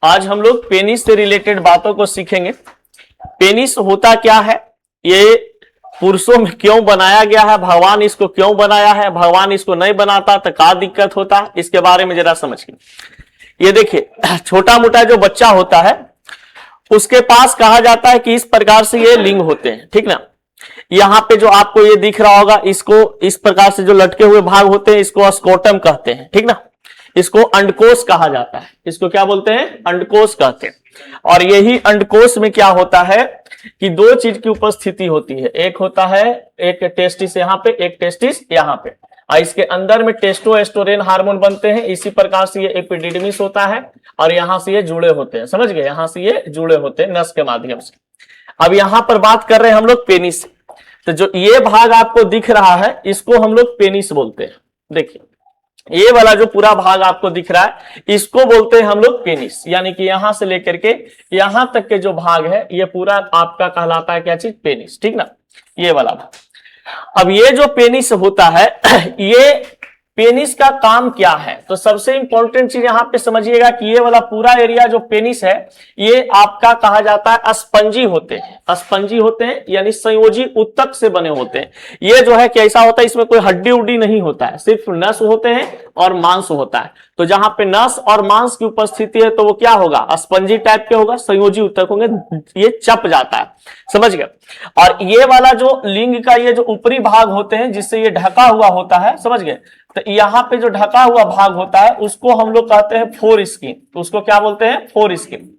आज हम लोग पेनिस से रिलेटेड बातों को सीखेंगे। पेनिस होता क्या है, ये पुरुषों में क्यों बनाया गया है, भगवान इसको क्यों बनाया है, भगवान इसको नहीं बनाता तो क्या दिक्कत होता है, इसके बारे में जरा समझिए। ये देखिए, छोटा मोटा जो बच्चा होता है उसके पास कहा जाता है कि इस प्रकार से ये लिंग होते हैं, ठीक ना। यहाँ पे जो आपको ये दिख रहा होगा, इसको इस प्रकार से जो लटके हुए भाग होते हैं इसको स्कोटम कहते हैं, ठीक ना। इसको अंडकोश कहा जाता है, इसको क्या बोलते हैं, अंडकोश कहते हैं। और यही अंडकोश में क्या होता है कि दो चीज की उपस्थिति होती है, एक होता है एक टेस्टिस यहाँ पे, एक टेस्टिस यहाँ पे, और इसके अंदर में टेस्टोस्टेरोन हार्मोन बनते हैं। इसी प्रकार से ये एपिडिडमिस होता है और यहाँ से ये जुड़े होते हैं, समझ गए, यहाँ से ये जुड़े होते हैं नस के माध्यम से। अब यहाँ पर बात कर रहे हैं हम लोग पेनिस, तो जो ये भाग आपको दिख रहा है इसको हम लोग पेनिस बोलते हैं। देखिए ये वाला जो पूरा भाग आपको दिख रहा है इसको बोलते हैं हम लोग पेनिस, यानी कि यहां से लेकर के यहां तक के जो भाग है ये पूरा आपका कहलाता है क्या चीज, पेनिस, ठीक ना, ये वाला भाग। अब ये जो पेनिस होता है ये पेनिस का काम क्या है, तो सबसे इंपॉर्टेंट चीज यहां पे समझिएगा कि ये वाला पूरा एरिया जो पेनिस है ये आपका कहा जाता है स्पंजी होते हैं, स्पंजी होते हैं यानी संयोजी उत्तक से बने होते हैं। ये जो है कैसा होता है, इसमें कोई हड्डी उड्डी नहीं होता है, सिर्फ नस होते हैं और मांस होता है। तो जहां पे नस और मांस की उपस्थिति है तो वो क्या होगा, स्पंजी टाइप के होगा, संयोजी उत्तक होंगे, ये चप जाता है, समझ गए। और ये वाला जो लिंग का ये जो ऊपरी भाग होते हैं जिससे ये ढका हुआ होता है, समझ गए, तो यहाँ पे जो ढका हुआ भाग होता है उसको हम लोग कहते हैं फोर स्किन, तो उसको क्या बोलते हैं, फोर स्किन।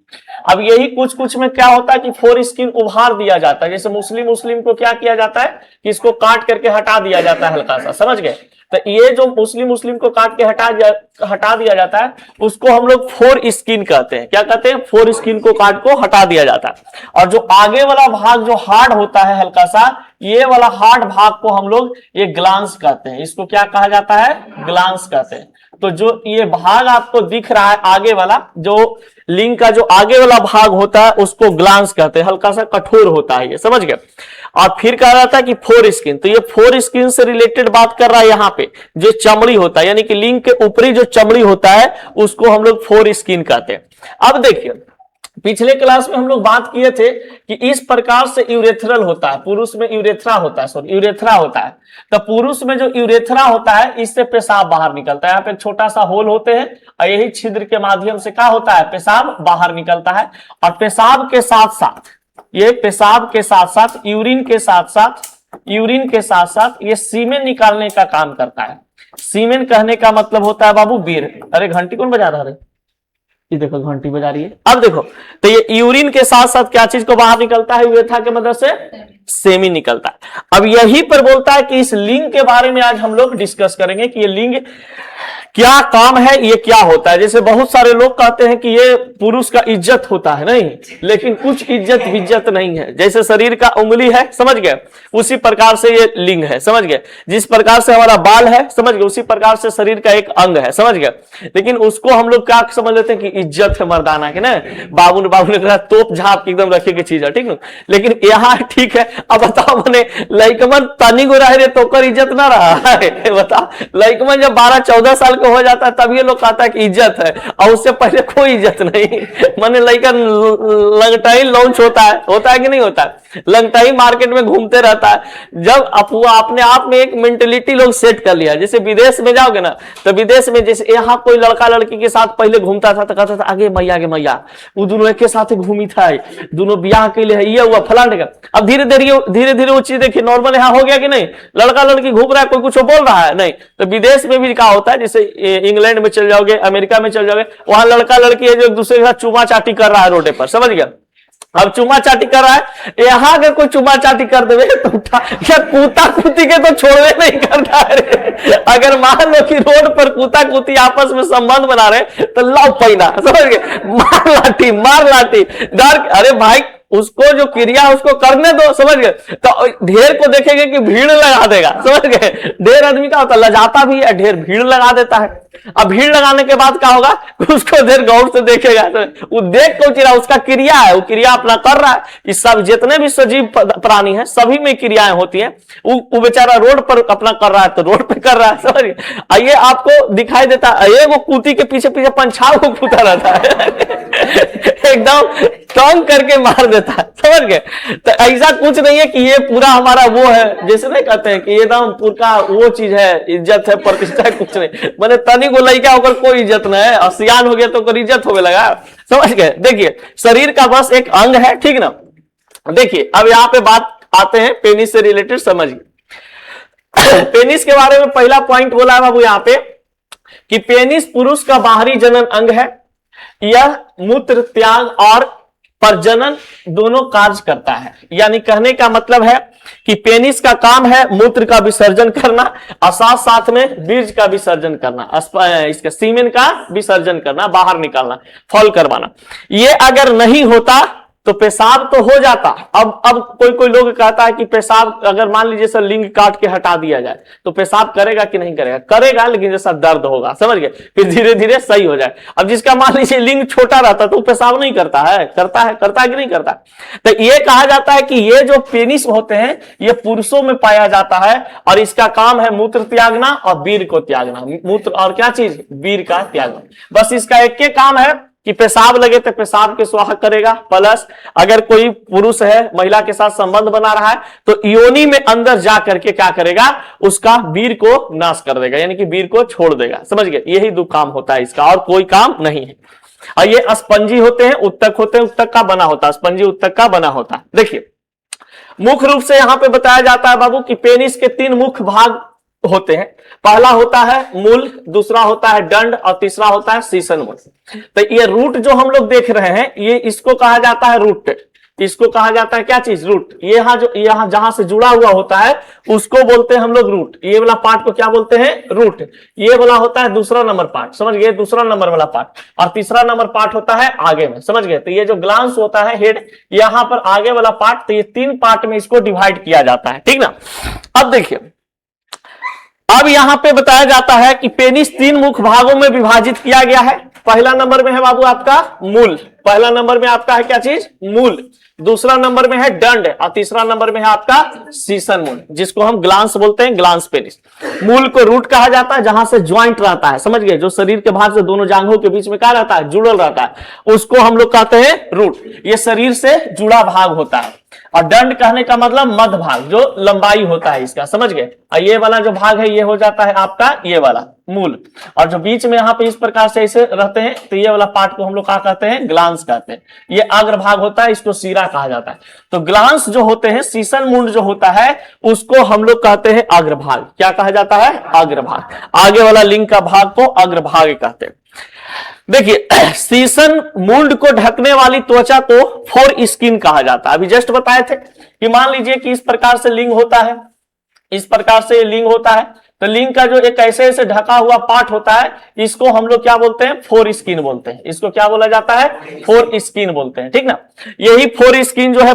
अब यही कुछ कुछ में क्या होता है कि फोर स्किन उभार दिया जाता है, जैसे मुस्लिम को क्या किया जाता है कि इसको काट करके हटा दिया जाता है हल्का सा, समझ गए। तो ये जो मुस्लिम को काट के हटा दिया जाता है उसको हम लोग फोर स्किन कहते हैं। क्या कहते हैं, फोर स्किन को काट को हटा दिया जाता है। और जो आगे वाला भाग जो हार्ड होता है हल्का सा, ये वाला हार्ड भाग को हम लोग ये ग्लांस कहते हैं, इसको क्या कहा जाता है, ग्लांस कहते हैं। तो जो ये भाग आपको दिख रहा है आगे वाला, जो लिंग का जो आगे वाला भाग होता है उसको ग्लांस कहते हैं, हल्का सा कठोर होता है ये, समझ गए। और फिर कहा जाता है कि फोर स्किन, तो ये फोर स्किन से रिलेटेड बात कर रहा है। यहाँ पे जो चमड़ी होता है यानी कि लिंग के ऊपरी जो चमड़ी होता है उसको हम लोग फोर स्किन कहते हैं। अब देखिए पिछले क्लास में हम लोग बात किए थे कि इस प्रकार से यूरेथ्रल होता है, पुरुष में यूरेथ्रा होता है, सॉरी यूरेथ्रा होता है। तो पुरुष में जो यूरेथ्रा होता है इससे पेशाब बाहर निकलता है, यहाँ पे छोटा सा होल होते हैं और यही छिद्र के माध्यम से क्या होता है, पेशाब बाहर निकलता है। और पेशाब के साथ साथ ये पेशाब के साथ साथ यूरिन के साथ साथ ये सीमेन निकालने का काम करता है। सीमेन कहने का मतलब होता है बाबू बीर। अरे घंटी कौन बजा रहा है, ये देखो घंटी बजा रही है। अब देखो तो ये यूरिन के साथ साथ क्या चीज को बाहर निकलता है, यूरेथ्रा के मदद से सेमी निकलता है। अब यही पर बोलता है कि इस लिंग के बारे में आज हम लोग डिस्कस करेंगे कि ये लिंग क्या काम है, ये क्या होता है। जैसे बहुत सारे लोग कहते हैं कि ये पुरुष का इज्जत होता है, नहीं, लेकिन कुछ इज्जत नहीं है। जैसे शरीर का उंगली है, समझ गए, उसी प्रकार से ये लिंग है, समझ गए। जिस प्रकार से हमारा बाल है, समझ गए, उसी प्रकार से शरीर का एक अंग है, समझ गए। लेकिन उसको हम लोग क्या समझ लेते हैं कि इज्जत है मर्दाना के, ना बाबू ने कहा तोप झाप एकदम रखे की चीज है, ठीक ना। लेकिन यहाँ ठीक है, अब बताओ मैंने लइकमन तनी गो रहे तो कर इज्जत ना रहा है, बताओ लइकमन जब 12-14 साल को हो जाता है तब ये लोग कहता है कि इज्जत है, और उससे पहले कोई इज्जत नहीं। माने लड़का लंगटाई लॉन्च होता है कि नहीं होता है, लंगटाई मार्केट में घूमते रहता है। जब अपने आप में एक मेंटेलिटी लोग सेट कर लिया, जैसे विदेश में जाओगे ना तो विदेश में जैसे यहाँ कोई लड़का लड़की के साथ पहले घूमता था तो कहता था आगे मैया वो दोनों एक साथ घूमी था, दोनों ब्याह के लिए ये हुआ फलाने का। अब धीरे धीरे वो चीज देखिए नॉर्मल यहाँ हो गया कि नहीं, लड़का लड़की घूम रहा है, कोई कुछ बोल रहा है नहीं। तो विदेश में भी क्या होता है, जैसे इंग्लैंड में चल जाओगे, अमेरिका में चल जाओगे, वहां लड़का लड़की है जो एक दूसरे के साथ चुमा चाटी कर रहा है रोडे पर, समझ गया। अब चुमा चाटी कर रहा है, यहाँ अगर कोई चुमा चाटी कर देवे तो कूता कुती के तो छोड़वे नहीं करता है। अगर मान लो कि रोड पर कूता कुती आपस में संबंध बना रहे तो लाओ पैना, समझ गए, मार लाठी डर। अरे भाई उसको जो क्रिया है उसको करने दो, समझ गए। तो ढेर को देखेंगे कि भीड़ लगा देगा, समझ गए। ढेर आदमी का होता लजाता भी है, ढेर भीड़ लगा देता है। अब भीड़ लगाने के बाद क्या होगा, उसको देर गौर से देखेगा, तो वो देख को चिरा उसका क्रिया है, वो क्रिया अपना कर रहा है। इस सब जितने भी सजीव प्राणी हैं सभी में क्रियाएं होती हैं। वो बेचारा रोड पर अपना कर रहा है तो रोड पे कर रहा है, समझिए। आइए आपको दिखाई देता है, वो कुती के पीछे पंछाव को कूता रहता है। एकदम तंग करके मार देता है, समझ गए। तो ऐसा कुछ नहीं है कि ये पूरा हमारा वो है, जैसे नहीं कहते हैं कि एकदम पूरा वो चीज है, इज्जत है, प्रतिष्ठा है, कुछ नहीं। मैंने तनी को लड़का होकर कोई इज्जत नहीं है, और सियान हो गया तो कोई इज्जत होने लगा, समझ गए। देखिए शरीर का बस एक अंग है, ठीक ना। देखिए अब यहाँ पे बात आते हैं पेनिस से रिलेटेड, समझिए। पेनिस के बारे में पहला पॉइंट बोला है बाबू यहाँ पे कि पेनिस पुरुष का बाहरी जनन अंग है। यह मूत्र त्याग और प्रजनन दोनों कार्य करता है। यानी कहने का मतलब है कि पेनिस का काम है मूत्र का विसर्जन करना और साथ साथ में बीज का विसर्जन करना, इसका सीमेन का विसर्जन करना, बाहर निकालना, फॉल करवाना। ये अगर नहीं होता तो पेशाब तो हो जाता। अब कोई लोग कहता है कि पेशाब अगर मान लीजिए सर लिंग काट के हटा दिया जाए तो पेशाब करेगा कि नहीं करेगा? करेगा, लेकिन जैसा दर्द होगा, समझ गए, फिर धीरे धीरे सही हो जाए। अब जिसका मान लीजिए लिंग छोटा रहता तो पेशाब नहीं करता है, करता है कि नहीं करता? तो ये कहा जाता है कि ये जो पेनिस होते हैं ये पुरुषों में पाया जाता है और इसका काम है मूत्र त्यागना और वीर को त्यागना। मूत्र और क्या चीज? वीर का त्यागना। बस इसका एक ही काम है कि पेशाब लगे तो पेशाब के स्वाह करेगा, प्लस अगर कोई पुरुष है महिला के साथ संबंध बना रहा है तो योनि में अंदर जा करके क्या करेगा? उसका वीर को नाश कर देगा, यानी कि वीर को छोड़ देगा, समझ गए। यही दो काम होता है इसका, और कोई काम नहीं है। और ये स्पंजी होते हैं, उत्तक होते हैं, उत्तक का बना होता है, स्पंजी उत्तक का बना होता है। देखिए मुख्य रूप से यहां पे बताया जाता है बाबू कि पेनिस के 3 मुख्य भाग होते हैं। पहला होता है मूल, दूसरा होता है दंड और तीसरा होता है सीसन मूल। तो ये रूट जो हम लोग देख रहे हैं ये इसको कहा जाता है रूट। इसको कहा जाता है क्या चीज? रूट। ये यहां जहां से जुड़ा हुआ होता है उसको बोलते हैं हम लोग रूट। ये वाला पार्ट को क्या बोलते हैं? रूट। ये वाला होता है दूसरा नंबर पार्ट, समझ गए, दूसरा नंबर वाला पार्ट। और तीसरा नंबर पार्ट होता है आगे में, समझ गए। तो ये जो ग्लांस होता है हेड, यहां पर आगे वाला पार्ट, तो ये 3 पार्ट में इसको डिवाइड किया जाता है, ठीक ना। अब देखिए अब यहां पे बताया जाता है कि पेनिस 3 मुख्य भागों में विभाजित किया गया है। पहला नंबर में है बाबू आपका मूल, पहला नंबर में आपका है क्या चीज? मूल। दूसरा नंबर में है दंड और तीसरा नंबर में है आपका सीसन मूल, जिसको हम ग्लांस बोलते हैं, ग्लांस पेनिस। मूल को रूट कहा जाता है, जहां से ज्वाइंट रहता है, समझ गए, जो शरीर के भाग से दोनों जांघों के बीच में क्या रहता है? जुड़ल रहता है, उसको हम लोग कहते हैं रूट। ये शरीर से जुड़ा भाग होता है। और दंड कहने का मतलब मध्य भाग, जो लंबाई होता है इसका, समझ गए। और ये वाला जो भाग है ये हो जाता है आपका ये वाला मूल। और जो बीच में यहाँ पे इस प्रकार से ऐसे रहते हैं तो ये वाला पार्ट को हम लोग क्या कहते हैं? ग्लांस कहते हैं। ये अग्रभाग होता है, इसको सीरा कहा जाता है। तो ग्लांस जो होते हैं, सीसन मूल जो होता है उसको हम लोग कहते हैं अग्रभाग। क्या कहा जाता है? अग्रभाग। आगे वाला लिंग का भाग को अग्रभाग कहते हैं। देखिए सीसन मूल्ड को ढकने वाली त्वचा को फोर स्किन कहा जाता है। अभी जस्ट बताए थे कि मान लीजिए कि इस प्रकार से लिंग होता है, इस प्रकार से लिंग होता है, तो लिंग का जो एक ऐसे ढका हुआ पार्ट होता है इसको हम लोग क्या बोलते हैं? फोर स्किन बोलते हैं। इसको क्या बोला जाता है? फोर स्किन बोलते हैं, ठीक ना। यही फोर स्किन जो है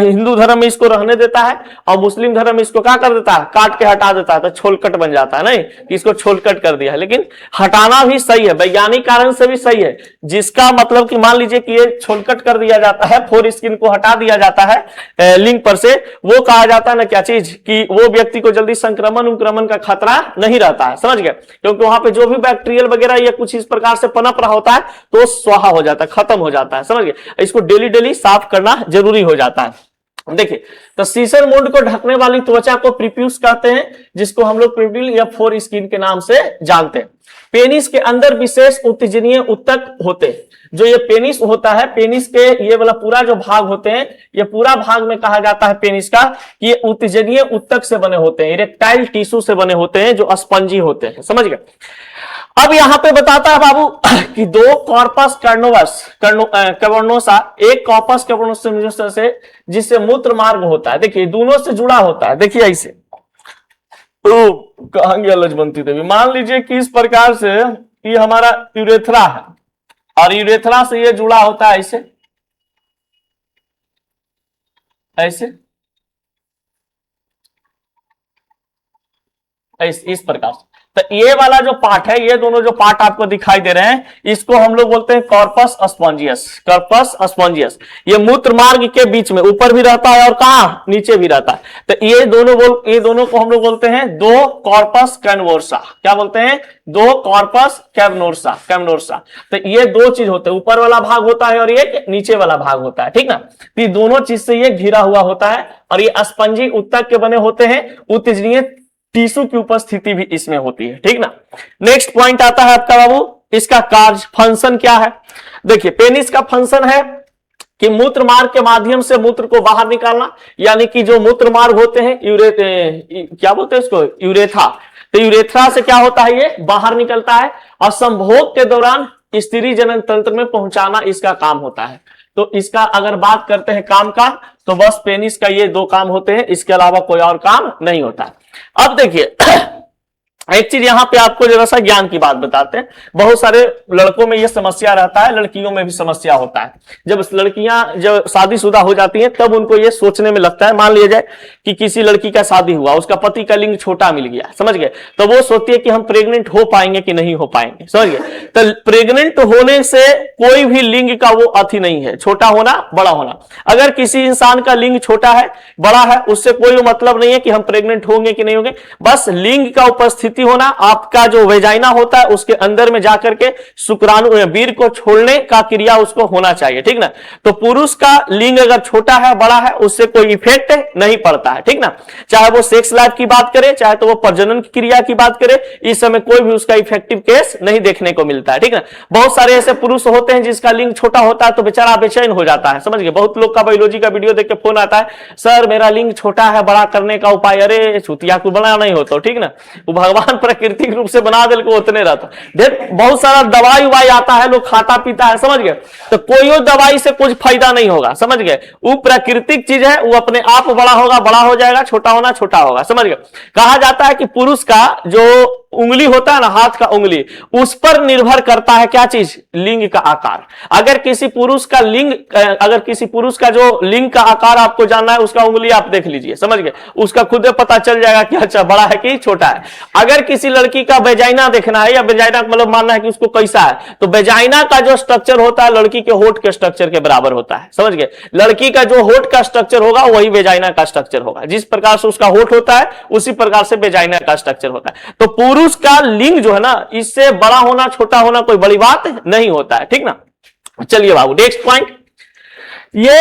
हिंदू धर्म में इसको रहने देता है और मुस्लिम धर्म में इसको क्या कर देता है? काट के हटा देता है, तो छोलकट बन जाता है। नहीं, इसको छोलकट कर दिया है, लेकिन हटाना भी सही है, वैज्ञानिक कारण से भी सही है। जिसका मतलब कि मान लीजिए कि ये छोलकट कर दिया जाता है, फोर स्किन को हटा दिया जाता है लिंग पर से, वो कहा जाता है ना क्या चीज, कि वो व्यक्ति को जल्दी संक्रमण का खतरा नहीं रहता है, समझ गए। क्योंकि वहां पे जो भी बैक्टीरियल वगैरह या कुछ इस प्रकार से पनप रहा होता है तो स्वाहा हो जाता है, खत्म हो जाता है, समझ गए। इसको डेली डेली साफ करना जरूरी हो जाता है। देखिए तो सीसन मूड को ढकने वाली त्वचा को प्रीप्यूस कहते हैं, जिसको हम लोग प्रिपिल या फोर स्किन के नाम से जानते हैं। पेनिस के अंदर विशेष उत्तेजनीय उत्तक होते हैं। जो ये पेनिस होता है, पेनिस के ये वाला पूरा जो भाग होते हैं, ये पूरा भाग में कहा जाता है पेनिस का कि ये उत्तेजनीय उत्तक से बने होते हैं, इरेक्टाइल टिश्यू से बने होते हैं, जो स्पंजी होते हैं, समझ गए। अब यहां पे बताता है बाबू कि 2 कॉर्पस कैवर्नोसा, एक कॉर्पस कैवर्नोसा से जिससे मूत्र मार्ग होता है। देखिए दोनों से जुड़ा होता है। देखिए ऐसे तो कहेंगे लजबंती देवी, मान लीजिए कि इस प्रकार से ये हमारा यूरेथ्रा है और यूरेथ्रा से ये जुड़ा होता है ऐसे ऐसे इस प्रकार से। तो ये वाला जो पार्ट है, ये दोनों जो पार्ट आपको दिखाई दे रहे हैं, इसको हम लोग बोलते हैं कॉर्पस स्पॉन्जियस। कॉर्पस स्पॉन्जियस ये मूत्र मार्ग के बीच में ऊपर भी रहता है और कहां नीचे भी रहता है। तो ये दोनों को हम लोग बोलते हैं दो कॉर्पस कैनवोर्सा। क्या बोलते हैं? दो कॉर्पस कैवनोर्सा। कैवनोर्सा तो ये दो चीज होते हैं, ऊपर वाला भाग होता है और ये नीचे वाला भाग होता है, ठीक ना। तो ये दोनों चीज से ये घिरा हुआ होता है और ये स्पंजी उत्तक के बने होते हैं। उत्तेजनीय टिश्यू की उपस्थिति भी इसमें होती है, ठीक ना। नेक्स्ट पॉइंट आता है आपका बाबू, इसका कार्य फंक्शन क्या है। देखिए पेनिस का फंक्शन है कि मूत्र मार्ग के माध्यम से मूत्र को बाहर निकालना, यानी कि जो मूत्र मार्ग होते हैं क्या बोलते हैं इसको, यूरेथ्रा। तो यूरेथ्रा से क्या होता है, ये बाहर निकलता है और संभोग के दौरान स्त्री जनन तंत्र में पहुंचाना इसका काम होता है। तो इसका अगर बात करते हैं काम का, तो बस पेनिस का ये दो काम होते हैं, इसके अलावा कोई और काम नहीं होता है। अब देखिए एक चीज यहां पे आपको जरा सा ज्ञान की बात बताते हैं। बहुत सारे लड़कों में यह समस्या रहता है, लड़कियों में भी समस्या होता है। जब लड़कियां जब शादीशुदा हो जाती हैं तब उनको यह सोचने में लगता है, मान लिया जाए कि किसी लड़की का शादी हुआ, उसका पति का लिंग छोटा मिल गया, समझ गए, तो वो सोचती है कि हम प्रेग्नेंट हो पाएंगे कि नहीं हो पाएंगे, समझ गए। तो प्रेग्नेंट होने से कोई भी लिंग का वो अति नहीं है, छोटा होना बड़ा होना। अगर किसी इंसान का लिंग छोटा है बड़ा है, उससे कोई मतलब नहीं है कि हम प्रेग्नेंट होंगे कि नहीं होंगे। बस लिंग का उपस्थिति होना, आपका जो वेजाइना होता है उसके अंदर में जाकर के शुक्राणु वीर्य को छोड़ने का क्रिया उसको होना चाहिए, ठीक ना। तो पुरुष का लिंग अगर छोटा है बड़ा है, उससे कोई इफेक्ट नहीं पड़ता है, ठीक ना। चाहे वो सेक्स लाइफ की बात करे, चाहे तो वो प्रजनन की क्रिया की बात करे, इस समय कोई भी उसका इफेक्टिव केस नहीं देखने को मिलता है, ठीक ना। बहुत सारे ऐसे पुरुष होते हैं जिसका लिंग छोटा होता है तो बेचारा बेचैन हो जाता है, समझ गए। बहुत लोग का बायोलॉजी का वीडियो देख के फोन आता है, सर मेरा लिंग छोटा है, बड़ा करने का उपाय। अरे छुतिया को बड़ा नहीं होता, ठीक ना। वो भगवान प्राकृतिक रूप से बना दिल को उतने रहता। ढेर बहुत सारा दवाई उवाई आता है, लोग खाता पीता है, समझ गए। तो कोई दवाई से कुछ फायदा नहीं होगा, समझ गए। वो प्राकृतिक चीज है, वो अपने आप बड़ा होगा बड़ा हो जाएगा, छोटा होना छोटा होगा, समझ गए। कहा जाता है कि पुरुष का जो उंगली होता है ना, हाथ का उंगली, उस पर निर्भर करता है क्या चीज, लिंग का आकार। अगर किसी पुरुष का जो लिंग का आकार आपको जानना है, उसका उंगली आप देख लीजिए, समझ गए, उसका खुद पता चल जाएगा कि अच्छा बड़ा है कि छोटा है। अगर किसी लड़की का वेजाइना देखना है, या वेजाइना मतलब मानना है कि उसको कैसा है, तो वेजाइना का जो स्ट्रक्चर होता है लड़की के होठ के स्ट्रक्चर के बराबर होता है, समझ गए। लड़की का जो होठ का स्ट्रक्चर होगा वही वेजाइना का स्ट्रक्चर होगा। जिस प्रकार से उसका होठ होता है उसी प्रकार से वेजाइना का स्ट्रक्चर होता है। तो पुरुष का लिंग जो है ना, इससे बड़ा होना छोटा होना कोई बड़ी बात नहीं होता है, ठीक ना। चलिए बाबू नेक्स्ट पॉइंट, ये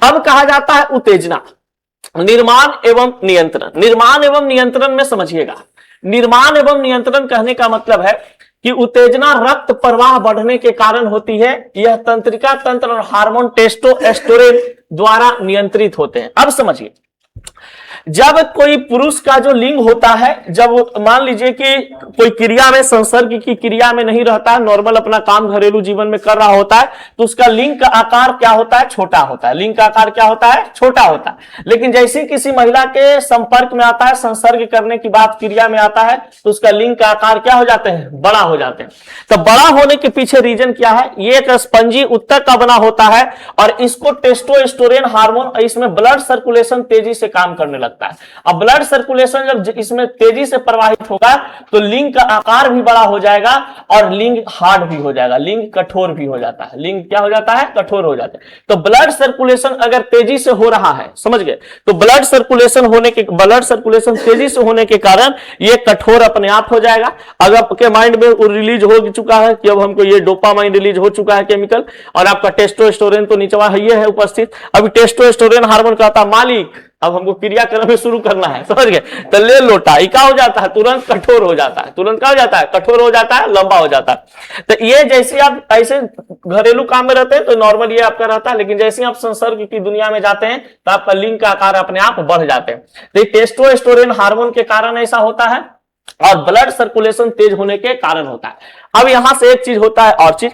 अब कहा जाता है उत्तेजना, निर्माण एवं नियंत्रण। निर्माण एवं नियंत्रण में समझिएगा, निर्माण एवं नियंत्रण कहने का मतलब है कि उत्तेजना रक्त प्रवाह बढ़ने के कारण होती है। यह तंत्रिका तंत्र और हार्मोन टेस्टोस्टेरोन द्वारा नियंत्रित होते हैं। अब समझिए, जब कोई पुरुष का जो लिंग होता है, जब मान लीजिए कि कोई क्रिया में, संसर्ग की क्रिया में नहीं रहता है, नॉर्मल अपना काम घरेलू जीवन में कर रहा होता है, तो उसका लिंग का आकार क्या होता है, छोटा होता है। लिंग का आकार क्या होता है, छोटा होता है। लेकिन जैसे किसी महिला के संपर्क में आता है, संसर्ग करने की बात क्रिया में आता है, तो उसका लिंग का आकार क्या हो जाते हैं, बड़ा हो जाते हैं। तो बड़ा होने के पीछे रीजन क्या है, ये एक स्पंजी उत्तक का बना होता है और इसको टेस्टोस्टेरोन हार्मोन, इसमें ब्लड सर्कुलेशन तेजी से काम करने लगता है। अब ब्लड सर्कुलेशन जब इसमें तेजी से प्रवाहित होगा तो लिंग का आकार भी बड़ा हो जाएगा और लिंग हार्ड भी हो जाएगा, लिंग कठोर भी हो जाता है। लिंग क्या हो जाता है, कठोर हो जाता है। तो ब्लड सर्कुलेशन अगर तेजी से हो रहा है, समझ गए, तो ब्लड सर्कुलेशन तेजी से होने के कारण ये कठोर अपने आप हो जाएगा। अगर आपके माइंड में रिलीज हो चुका है कि अब हमको ये डोपामाइन रिलीज हो चुका है केमिकल, और आपका टेस्टोस्टेरोन तो नीचवा है उपस्थित। अभी टेस्टोस्टेरोन हार्मोन कहता है मालिक अब हमको क्रियाक्रम में शुरू करना है, समझ गए, तो ले लोटा, क्या हो जाता है, तुरंत कठोर हो जाता है। तुरंत क्या हो जाता है, कठोर हो जाता है, लंबा हो जाता है। तो ये जैसे आप ऐसे घरेलू काम में रहते हैं तो नॉर्मल ये आपका रहता है, लेकिन जैसे आप संसर्ग की दुनिया में जाते हैं तो आपका लिंग का आकार अपने आप बढ़ जाते हैं। तो टेस्टोस्टेरोन हार्मोन के कारण ऐसा होता है और ब्लड सर्कुलेशन तेज होने के कारण होता है। अब यहां से एक चीज होता है और चीज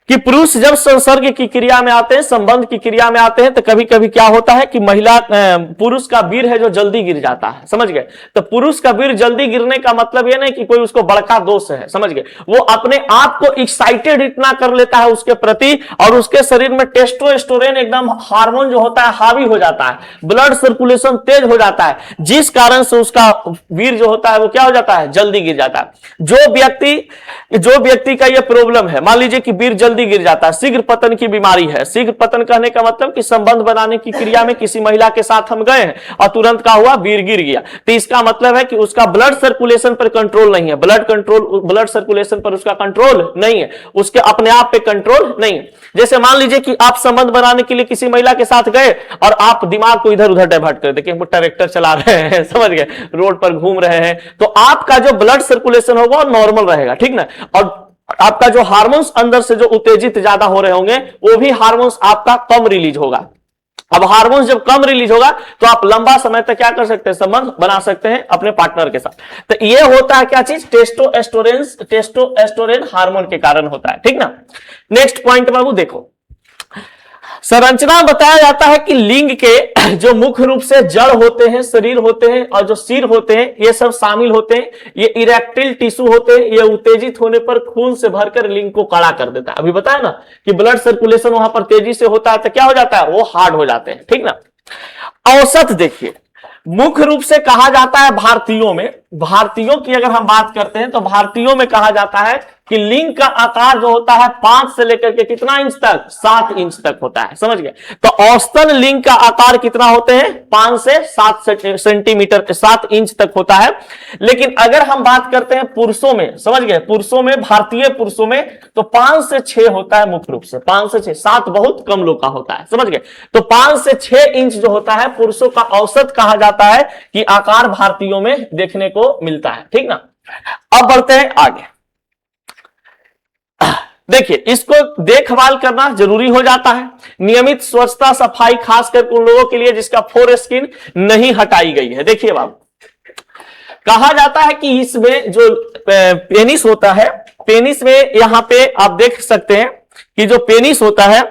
कि पुरुष जब संसर्ग की क्रिया में आते हैं, संबंध की क्रिया में आते हैं, तो कभी कभी क्या होता है कि पुरुष का वीर है जो जल्दी गिर जाता है, समझ गए। तो पुरुष का वीर जल्दी गिरने का मतलब यह नहीं कि कोई उसको बड़का दोष है, समझ गए। वो अपने आप को एक्साइटेड इतना कर लेता है उसके प्रति, और उसके शरीर में टेस्टोस्टेरोन एकदम हार्मोन जो होता है हावी हो जाता है, ब्लड सर्कुलेशन तेज हो जाता है, जिस कारण से उसका वीर जो होता है वो क्या हो जाता है, जल्दी गिर जाता है। जो व्यक्ति का यह प्रॉब्लम है, मान लीजिए कि वीर जल्दी गिर जाता है, शीघ्र पतन की बीमारी है। शीघ्र पतन कहने का मतलब कि संबंध बनाने की क्रिया में किसी महिला के साथ हम गए हैं और तुरंत क्या हुआ, वीर गिर गया, तो इसका मतलब है कि उसका ब्लड सर्कुलेशन पर कंट्रोल नहीं है, ब्लड सर्कुलेशन पर उसका कंट्रोल नहीं है, उसके अपने आप पे कंट्रोल नहीं है। जैसे मान लीजिए कि आप संबंध बनाने के लिए किसी महिला के साथ गए और आप दिमाग को इधर उधर डाइवर्ट कर देखिए, ट्रैक्टर चला रहे हैं, समझ गए, रोड पर घूम रहे हैं, तो आपका जो ब्लड सर्कुलेशन होगा वो नॉर्मल रहेगा, ठीक ना, और आपका जो हार्मोन्स अंदर से जो उत्तेजित ज्यादा हो रहे होंगे वो भी हार्मोन्स आपका कम रिलीज होगा। अब हार्मोन्स जब कम रिलीज होगा तो आप लंबा समय तक क्या कर सकते हैं, संबंध बना सकते हैं अपने पार्टनर के साथ। तो ये होता है क्या चीज, टेस्टोस्टेरोन हार्मोन के कारण होता है, ठीक ना। नेक्स्ट पॉइंट बाबू देखो, संरचना बताया जाता है कि लिंग के जो मुख्य रूप से जड़ होते हैं, शरीर होते हैं और जो सिर होते हैं, ये सब शामिल होते हैं। ये इरेक्टिल टिश्यू होते हैं, ये उत्तेजित होने पर खून से भरकर लिंग को कड़ा कर देता है। अभी बताया ना कि ब्लड सर्कुलेशन वहां पर तेजी से होता है तो क्या हो जाता है, वो हार्ड हो जाते हैं, ठीक ना। औसत देखिए, मुख्य रूप से कहा जाता है भारतीयों की अगर हम बात करते हैं तो भारतीयों में कहा जाता है कि लिंग का आकार जो होता है 5 से लेकर के कितना इंच तक, 7 इंच तक होता है, समझ गए। तो औसतन लिंग का आकार कितना होते हैं, 5 से 7 सेंटीमीटर, 7 इंच तक होता है। लेकिन अगर हम बात करते हैं पुरुषों में, समझ गए, पुरुषों में, भारतीय पुरुषों में तो 5 से 6 होता है मुख्य रूप से, 5 से 6, 7 बहुत कम लोग का होता है, समझ गए। तो 5 से 6 इंच जो होता है पुरुषों का औसत कहा जाता है कि आकार भारतीयों में देखने को मिलता है, ठीक ना। अब बढ़ते हैं आगे। देखिए, इसको देखभाल करना जरूरी हो जाता है, नियमित स्वच्छता सफाई, खासकर उन लोगों के लिए जिसका फोर स्किन नहीं हटाई गई है। देखिए बाबू, कहा जाता है कि इसमें जो पेनिस होता है, पेनिस में यहां पे आप देख सकते हैं कि जो पेनिस होता है,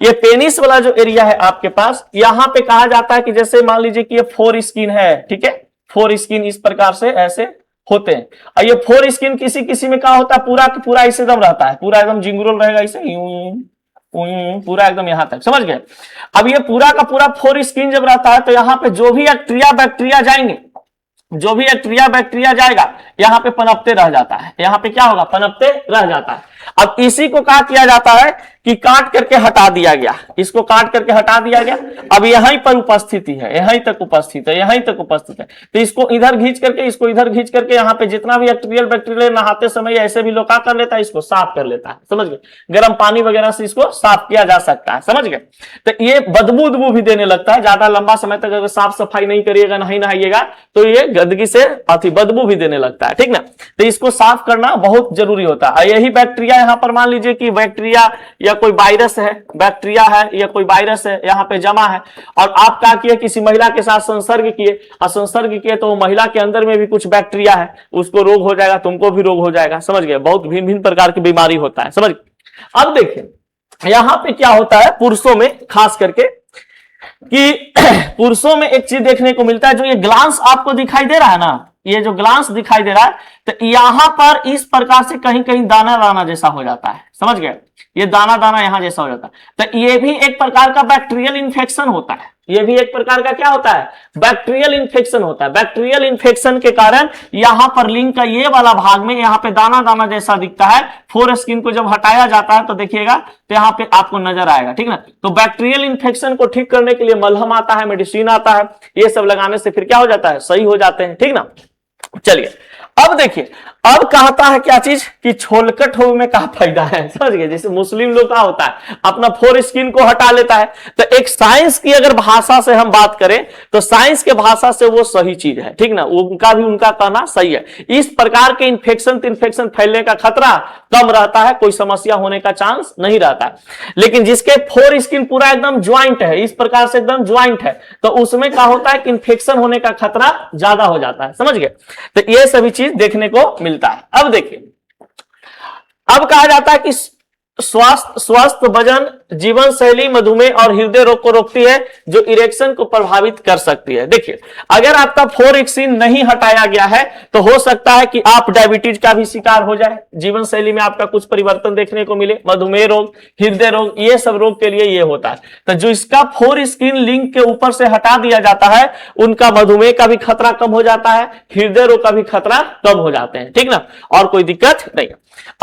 ये पेनिस वाला जो एरिया है आपके पास, यहां पे कहा जाता है कि जैसे मान लीजिए कि ये फोर स्किन है, ठीक है, फोर स्किन इस प्रकार से ऐसे होते हैं। और ये फोर स्किन किसी किसी में क्या होता है, पूरा पूरा ऐसे एकदम रहता है, पूरा एकदम जिंगुरल रहेगा, इसे पूरा एकदम यहां तक, समझ गए। अब ये पूरा का पूरा फोर स्किन जब रहता है तो यहाँ पे जो भी बैक्टीरिया जाएंगे, जो भी बैक्टीरिया जाएगा यहाँ पे पनपते रह जाता है, यहाँ पे क्या होगा, पनपते रह जाता है। अब इसी को क्या किया जाता है कि काट करके हटा दिया गया, इसको काट करके हटा दिया गया। अब यहीं पर उपस्थिति है, यहीं तक उपस्थित है, यहीं तक उपस्थित है, तो इसको इधर खींच करके, इसको इधर खींच करके, यहाँ पे जितना भी बैक्टीरियल नहाते समय ऐसे भी लोग क्या कर लेता है, इसको साफ कर लेता है, समझ गए। गर्म पानी वगैरह से इसको साफ किया जा सकता है, समझ गए। तो ये बदबू भी देने लगता है, ज्यादा लंबा समय तक अगर साफ सफाई नहीं करिएगा, नहीं नहाइएगा, तो ये गंदगी से बदबू भी देने लगता है, ठीक ना। तो इसको साफ करना बहुत जरूरी होता है। यही बैक्टीरिया यहाँ पर मान लीजिए कि बैक्टीरिया या कोई वायरस है, बैक्टीरिया है या कोई वायरस है यहाँ पे जमा है, और आप क्या किए, किसी महिला के साथ संसर्ग किए, और संसर्ग किए तो महिला के अंदर में भी कुछ बैक्टीरिया है, उसको रोग हो जाएगा, तुमको भी रोग हो जाएगा, समझ गए। बहुत भिन्न भिन्न प्रकार की बीमारी होता है, समझ। अब देखिए यहाँ पे क्या होता है पुरुषों में, खास करके कि पुरुषों में एक चीज देखने को मिलता है, जो ये ग्लांस आपको दिखाई दे रहा है ना, ये जो ग्लांस दिखाई दे रहा है, तो यहां पर इस प्रकार से कहीं कहीं दाना दाना जैसा हो जाता है, समझ गए, ये दाना दाना यहां जैसा हो जाता है। तो ये भी एक प्रकार का बैक्टीरियल इन्फेक्शन होता है, ये भी एक प्रकार का क्या होता है, बैक्टीरियल इन्फेक्शन होता है। बैक्टीरियल इन्फेक्शन के कारण यहां पर लिंग का ये वाला भाग में यहाँ पे दाना दाना जैसा दिखता है। फोर स्किन को जब हटाया जाता है तो देखिएगा तो यहाँ पे आपको नजर आएगा, ठीक ना। तो बैक्टीरियल इन्फेक्शन को ठीक करने के लिए मलहम आता है, मेडिसिन आता है, ये सब लगाने से फिर क्या हो जाता है, सही हो जाते हैं, ठीक ना। चलिए अब देखिए, अब कहता है क्या चीज कि छोलकट हो में क्या फायदा है, समझ गए। जैसे मुस्लिम लोग का होता है, अपना फोर स्किन को हटा लेता है, तो एक साइंस की अगर भाषा से हम बात करें तो साइंस के भाषा से वो सही चीज है, ठीक ना, उनका कहना सही है। इस प्रकार के इन्फेक्शन फैलने का खतरा कम रहता है, कोई समस्या होने का चांस नहीं रहता है। लेकिन जिसके फोर स्किन पूरा एकदम ज्वाइंट है, इस प्रकार से एकदम ज्वाइंट है, तो उसमें क्या होता है कि इन्फेक्शन होने का खतरा ज्यादा हो जाता है, समझ गए। तो ये सभी चीज देखने को मिलता है। अब देखिए, अब कहा जाता है कि स्वस्थ वजन, जीवन शैली, मधुमेह और हृदय रोग को रोकती है, जो इरेक्शन को प्रभावित कर सकती है। देखिए, अगर आपका 4-एक्सिन नहीं हटाया गया है तो हो सकता है कि आप डायबिटीज का भी शिकार हो जाए, जीवन शैली में आपका कुछ परिवर्तन देखने को मिले, मधुमेह रोग, हृदय रोग, ये सब रोग के लिए ये होता है। तो जो इसका 4-स्किन लिंक के ऊपर से हटा दिया जाता है, उनका मधुमेह का भी खतरा कम हो जाता है, हृदय रोग का भी खतरा कम हो जाते हैं, ठीक ना, और कोई दिक्कत नहीं।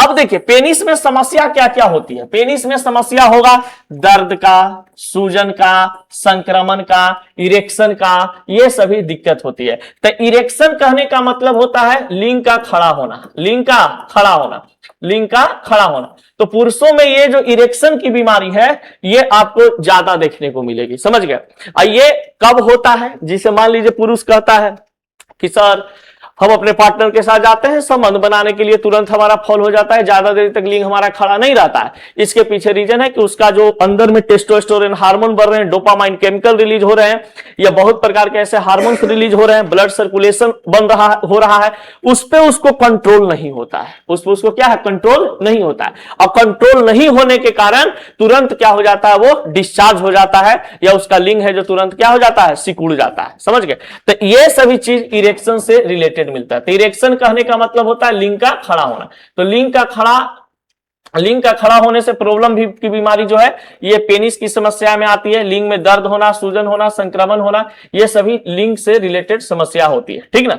अब देखिए पेनिस में समस्या क्या क्या होती है। पेनिस में समस्या होगा दर्द का, सूजन का, संक्रमण का, इरेक्शन का, ये सभी दिक्कत होती है। तो इरेक्शन कहने का मतलब होता है लिंग का खड़ा होना, लिंग का खड़ा होना, लिंग का खड़ा होना। तो पुरुषों में ये जो इरेक्शन की बीमारी है ये आपको ज्यादा देखने को मिलेगी, समझ गए। ये कब होता है, जिसे मान लीजिए पुरुष कहता है कि सर हम अपने पार्टनर के साथ जाते हैं, संबंध बनाने के लिए तुरंत हमारा फॉल हो जाता है, ज्यादा देर तक लिंग हमारा खड़ा नहीं रहता है। इसके पीछे रीजन है कि उसका जो अंदर में टेस्टोस्टेरोन हार्मोन बढ़ रहे हैं, डोपामाइन केमिकल रिलीज हो रहे हैं, या बहुत प्रकार के ऐसे हार्मोन्स रिलीज हो रहे हैं, ब्लड सर्कुलेशन हो रहा है, उस पे उसको कंट्रोल नहीं होता है, उस पे उसको क्या है, कंट्रोल नहीं होता है। अब कंट्रोल नहीं होने के कारण तुरंत क्या हो जाता है, वो डिस्चार्ज हो जाता है, या उसका लिंग है जो तुरंत क्या हो जाता है, सिकुड़ जाता है, समझ गए। तो ये सभी चीज इरेक्शन से रिलेटेड मिलता है। तो इरेक्शन कहने का मतलब होता है लिंग का खड़ा होना। तो लिंग का खड़ा होने से प्रॉब्लम भी की बीमारी जो है ये पेनिस की समस्या में आती है। लिंग में दर्द होना, सूजन होना, संक्रमण होना, ये सभी लिंग से रिलेटेड समस्या होती है, ठीक ना।